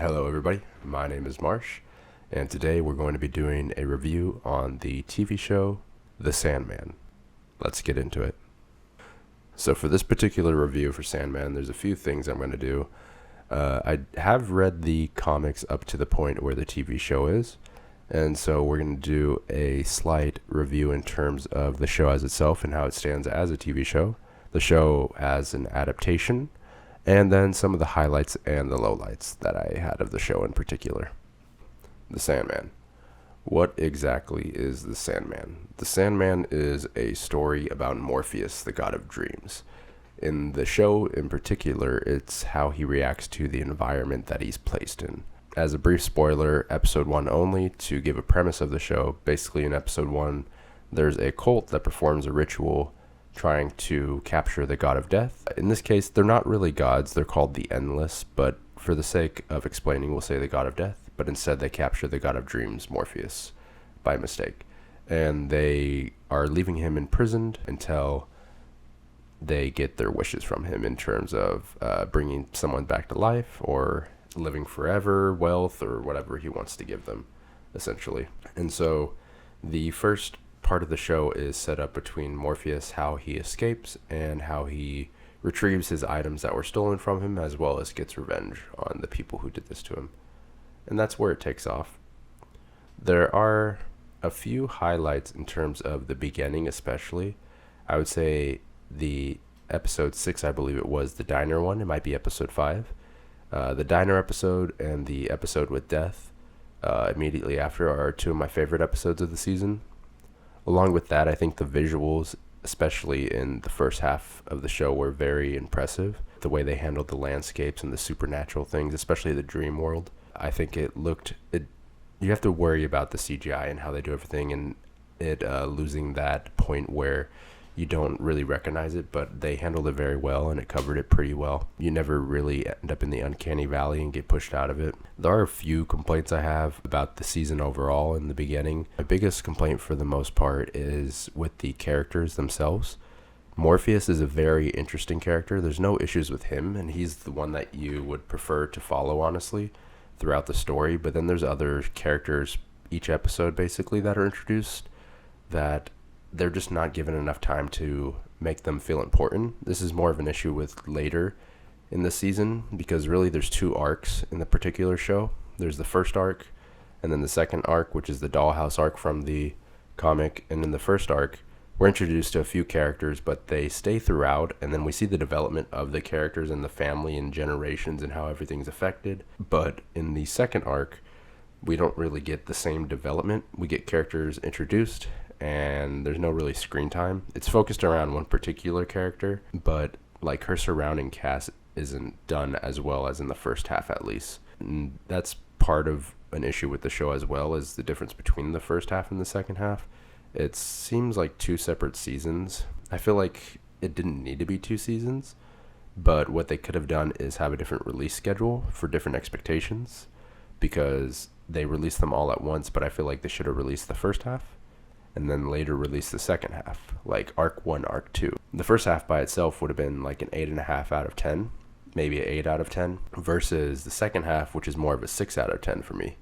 Hello, everybody. My name is Marsh, and today we're going to be doing a review on the TV show The Sandman. Let's get into it. So, for this particular review for Sandman, there's a few things I'm going to do. I have read the comics up to the point where the TV show is, and so we're going to do a slight review in terms of the show as itself and how it stands as a TV show, the show as an adaptation, and then some of the highlights and the lowlights that I had of the show in particular. The Sandman. What exactly is the Sandman? The Sandman is a story about Morpheus, the god of dreams. In the show in particular, it's how he reacts to the environment that he's placed in. As a brief spoiler, episode 1 only, to give a premise of the show, basically in episode 1, there's a cult that performs a ritual trying to capture the god of death. In this case, they're not really gods, they're called the Endless, but for the sake of explaining, we'll say the god of death, but instead they capture the god of dreams, Morpheus, by mistake. And they are leaving him imprisoned until they get their wishes from him in terms of bringing someone back to life or living forever, wealth, or whatever he wants to give them, essentially. And so the first part of the show is set up between Morpheus, how he escapes, and how he retrieves his items that were stolen from him, as well as gets revenge on the people who did this to him. And that's where it takes off. There are a few highlights in terms of the beginning, especially. I would say the episode 6, I believe it was, the diner one. It might be episode 5. The diner episode and the episode with Death immediately after are two of my favorite episodes of the season. Along with that, I think the visuals, especially in the first half of the show, were very impressive. The way they handled the landscapes and the supernatural things, especially the dream world. I think you have to worry about the CGI and how they do everything, and it losing that point where you don't really recognize it, but they handled it very well and it covered it pretty well. You never really end up in the uncanny valley and get pushed out of it. There are a few complaints I have about the season overall in the beginning. My biggest complaint for the most part is with the characters themselves. Morpheus is a very interesting character. There's no issues with him, and he's the one that you would prefer to follow, honestly, throughout the story. But then there's other characters each episode, basically, that are introduced that they're just not given enough time to make them feel important. This is more of an issue with later in the season, because really there's two arcs in the particular show. There's the first arc, and then the second arc, which is the dollhouse arc from the comic. And in the first arc, we're introduced to a few characters, but they stay throughout, and then we see the development of the characters and the family and generations and how everything's affected. But in the second arc, we don't really get the same development. We get characters introduced, and there's no really screen time. It's focused around one particular character, but like her surrounding cast isn't done as well as in the first half, at least. And that's part of an issue with the show as well, is the difference between the first half and the second half. It seems like two separate seasons. I feel like it didn't need to be two seasons, but what they could have done is have a different release schedule for different expectations, because they released them all at once, but I feel like they should have released the first half and then later release the second half, like arc 1, arc 2. The first half by itself would have been like an 8.5 out of 10, maybe an 8 out of 10, versus the second half, which is more of a 6 out of 10 for me,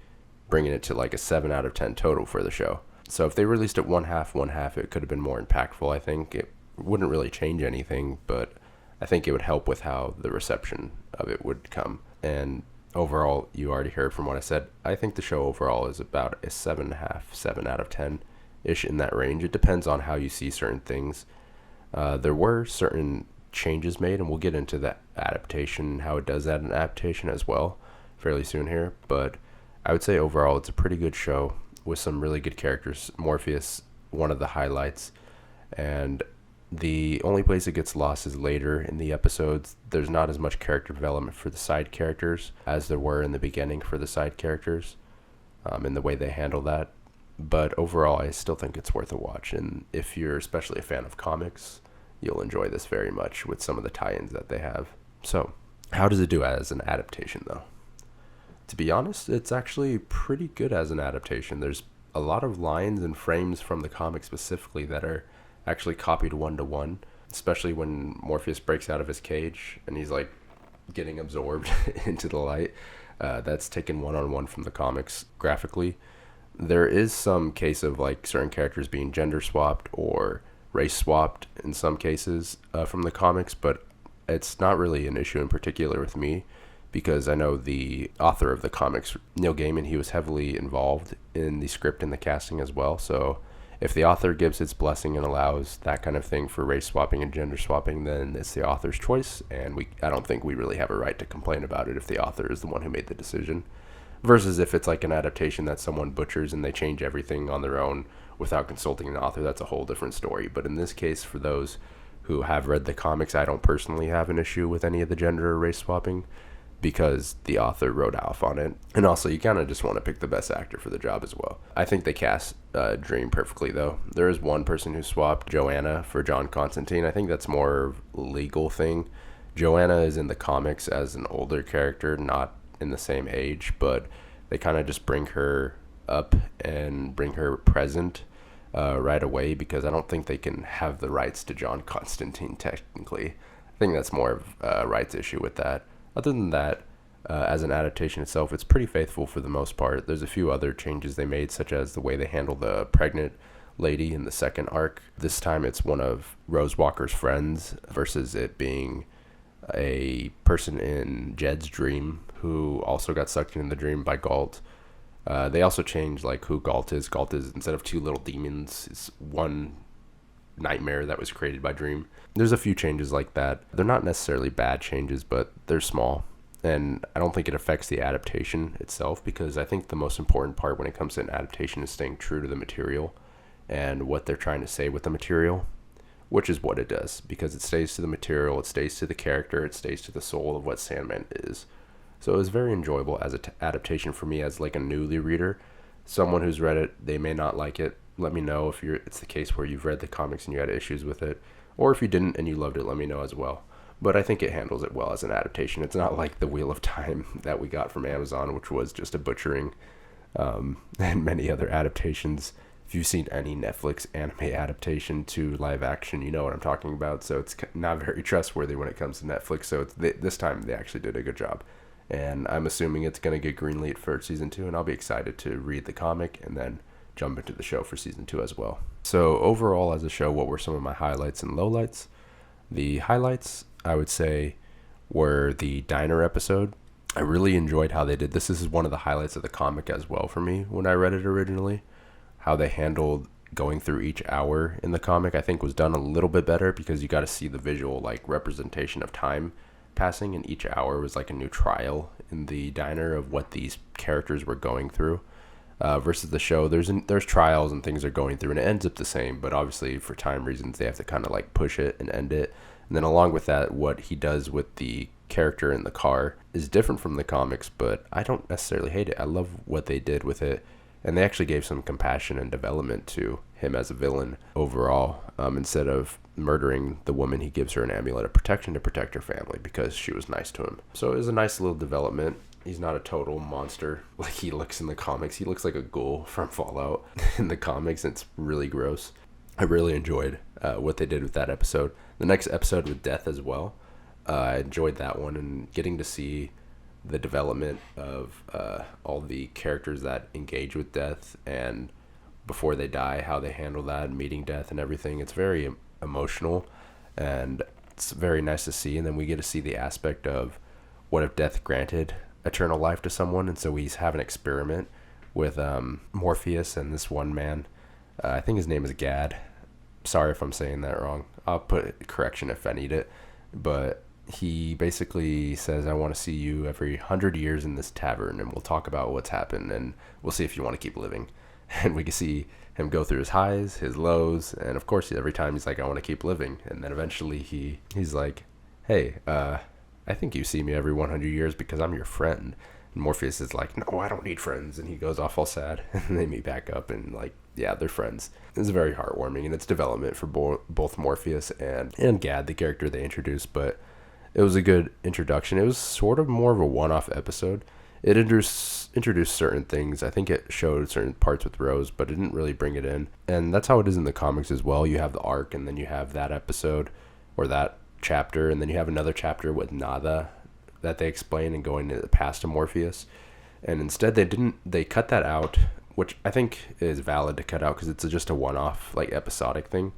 bringing it to like a 7 out of 10 total for the show. So if they released it one half, it could have been more impactful, I think. It wouldn't really change anything, but I think it would help with how the reception of it would come. And overall, you already heard from what I said, I think the show overall is about a 7.5, 7 out of 10. Ish, in that range. It depends on how you see certain things. There were certain changes made, and we'll get into that adaptation, how it does that in adaptation as well fairly soon here. But I would say overall it's a pretty good show with some really good characters. Morpheus, one of the highlights, and the only place it gets lost is later in the episodes. There's not as much character development for the side characters as there were in the beginning for the side characters, in the way they handle that. But overall, I still think it's worth a watch. And if you're especially a fan of comics, you'll enjoy this very much with some of the tie-ins that they have. So, how does it do as an adaptation, though? To be honest, it's actually pretty good as an adaptation. There's a lot of lines and frames from the comic specifically that are actually copied one-to-one, especially when Morpheus breaks out of his cage and he's like getting absorbed into the light. that's taken one-on-one from the comics graphically. There is some case of like certain characters being gender swapped or race swapped in some cases from the comics, but it's not really an issue in particular with me because I know the author of the comics, Neil Gaiman, he was heavily involved in the script and the casting as well. So if the author gives its blessing and allows that kind of thing for race swapping and gender swapping, then it's the author's choice, and I don't think we really have a right to complain about it if the author is the one who made the decision. Versus if it's like an adaptation that someone butchers and they change everything on their own without consulting an author, that's a whole different story. But in this case, for those who have read the comics, I don't personally have an issue with any of the gender or race swapping because the author wrote off on it. And also, you kind of just want to pick the best actor for the job as well. I think they cast Dream perfectly, though. There is one person who swapped Joanna for John Constantine. I think that's more legal thing. Joanna is in the comics as an older character, not in the same age, but they kind of just bring her up and bring her present right away because I don't think they can have the rights to John Constantine technically. I think that's more of a rights issue with that. Other than that, as an adaptation itself, it's pretty faithful for the most part. There's a few other changes they made, such as the way they handle the pregnant lady in the second arc. This time it's one of Rose Walker's friends versus it being a person in Jed's dream who also got sucked into the dream by Galt. They also changed like who Galt is. Galt is, instead of two little demons, it's one nightmare that was created by Dream. There's a few changes like that. They're not necessarily bad changes, but they're small. And I don't think it affects the adaptation itself because I think the most important part when it comes to an adaptation is staying true to the material and what they're trying to say with the material, which is what it does because it stays to the material, it stays to the character, it stays to the soul of what Sandman is. So it was very enjoyable as an adaptation for me as like a newly reader. Someone who's read it, they may not like it. Let me know if it's the case where you've read the comics and you had issues with it. Or if you didn't and you loved it, let me know as well. But I think it handles it well as an adaptation. It's not like the Wheel of Time that we got from Amazon, which was just a butchering, and many other adaptations. If you've seen any Netflix anime adaptation to live action, you know what I'm talking about. So it's not very trustworthy when it comes to Netflix. So this time they actually did a good job. And I'm assuming it's going to get greenlit for season 2, and I'll be excited to read the comic and then jump into the show for season 2 as well. So overall as a show, what were some of my highlights and lowlights? The highlights, I would say, were the diner episode. I really enjoyed how they did this. This is one of the highlights of the comic as well for me when I read it originally. How they handled going through each hour in the comic, I think was done a little bit better because you got to see the visual like representation of time passing, and each hour was like a new trial in the diner of what these characters were going through. Versus the show, there's trials and things they're going through, and it ends up the same. But obviously, for time reasons, they have to kind of like push it and end it. And then along with that, what he does with the character in the car is different from the comics, but I don't necessarily hate it. I love what they did with it, and they actually gave some compassion and development to him as a villain overall. Instead of murdering the woman, he gives her an amulet of protection to protect her family because she was nice to him. So it was a nice little development. He's not a total monster like he looks in the comics. He looks like a ghoul from Fallout in the comics. It's really gross. I really enjoyed what they did with that episode. The next episode with Death as well. I enjoyed that one and getting to see the development of all the characters that engage with Death and before they die, how they handle that, meeting Death and everything. It's very emotional and it's very nice to see. And then we get to see the aspect of what if Death granted eternal life to someone, and so we have an experiment with Morpheus and this one man. I think his name is Gad. Sorry if I'm saying that wrong. I'll put correction if I need it. But he basically says, I want to see you every 100 years in this tavern, and we'll talk about what's happened, and we'll see if you want to keep living. And we can see him go through his highs, his lows, and of course every time he's like, I want to keep living. And then eventually he's like, hey, I think you see me every 100 years because I'm your friend. And Morpheus is like, no, I don't need friends. And he goes off all sad. And they meet back up and like, yeah, they're friends. It's very heartwarming, and it's development for both Morpheus and Gad, the character they introduced. But it was a good introduction. It was sort of more of a one-off episode. It introduced certain things. I think it showed certain parts with Rose, but it didn't really bring it in. And that's how it is in the comics as well. You have the arc, and then you have that episode or that chapter, and then you have another chapter with Nada that they explain and going into the past of Morpheus. And instead they cut that out, which I think is valid to cut out because it's just a one-off, like, episodic thing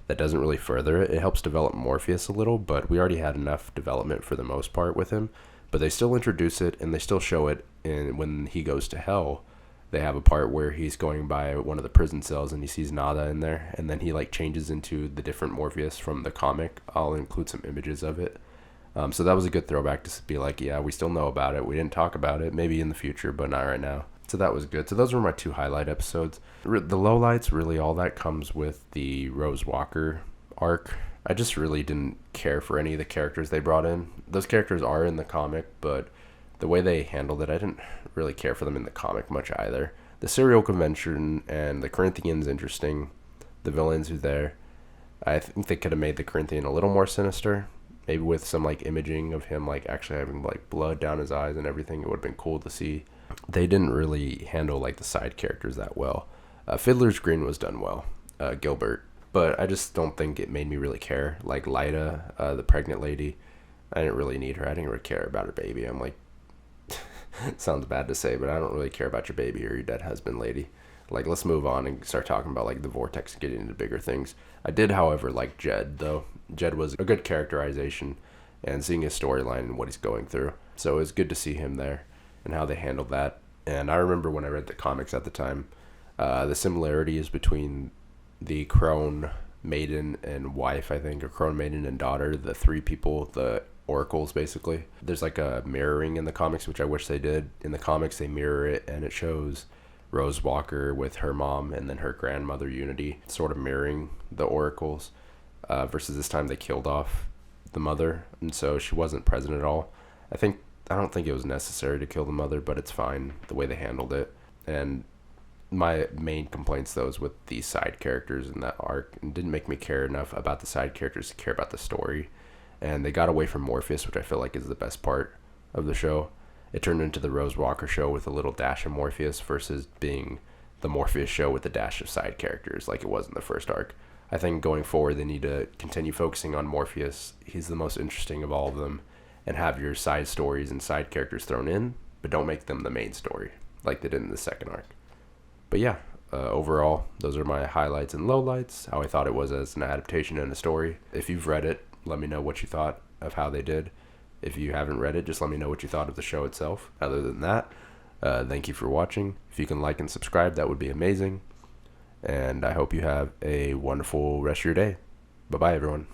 that doesn't really further it. It helps develop Morpheus a little, but we already had enough development for the most part with him. But they still introduce it, and they still show it when he goes to hell. They have a part where he's going by one of the prison cells and he sees Nada in there, and then he like changes into the different Morpheus from the comic. I'll include some images of it. So that was a good throwback to be like, yeah, we still know about it. We didn't talk about it, maybe in the future, but not right now. So that was good. So those were my 2 highlight episodes. The lowlights, really all that comes with the Rose Walker arc. I just really didn't care for any of the characters they brought in. Those characters are in the comic, but the way they handled it, I didn't really care for them in the comic much either. The Serial Convention and the Corinthian's interesting. The villains who there. I think they could have made the Corinthian a little more sinister. Maybe with some like imaging of him like actually having like blood down his eyes and everything. It would have been cool to see. They didn't really handle like the side characters that well. Fiddler's Green was done well. Gilbert. But I just don't think it made me really care. Like Lyda, the pregnant lady, I didn't really need her. I didn't really care about her baby. I'm like, sounds bad to say, but I don't really care about your baby or your dead husband, lady. Like, let's move on and start talking about like the Vortex and getting into bigger things. I did, however, like Jed, though. Jed was a good characterization and seeing his storyline and what he's going through. So it was good to see him there and how they handled that. And I remember when I read the comics at the time, the similarities between the crone maiden and wife, I think, or crone maiden and daughter, the 3 people, the oracles, basically. There's like a mirroring in the comics, which I wish they did. In the comics, they mirror it, and it shows Rose Walker with her mom and then her grandmother Unity sort of mirroring the oracles, versus this time they killed off the mother, and so she wasn't present at all. I don't think it was necessary to kill the mother, but it's fine the way they handled it. And my main complaints, though, is with the side characters in that arc. It didn't make me care enough about the side characters to care about the story. And they got away from Morpheus, which I feel like is the best part of the show. It turned into the Rose Walker show with a little dash of Morpheus versus being the Morpheus show with a dash of side characters like it was in the first arc. I think going forward they need to continue focusing on Morpheus. He's the most interesting of all of them. And have your side stories and side characters thrown in, but don't make them the main story like they did in the second arc. But yeah, overall, those are my highlights and lowlights, how I thought it was as an adaptation and a story. If you've read it, let me know what you thought of how they did. If you haven't read it, just let me know what you thought of the show itself. Other than that, thank you for watching. If you can like and subscribe, that would be amazing. And I hope you have a wonderful rest of your day. Bye-bye, everyone.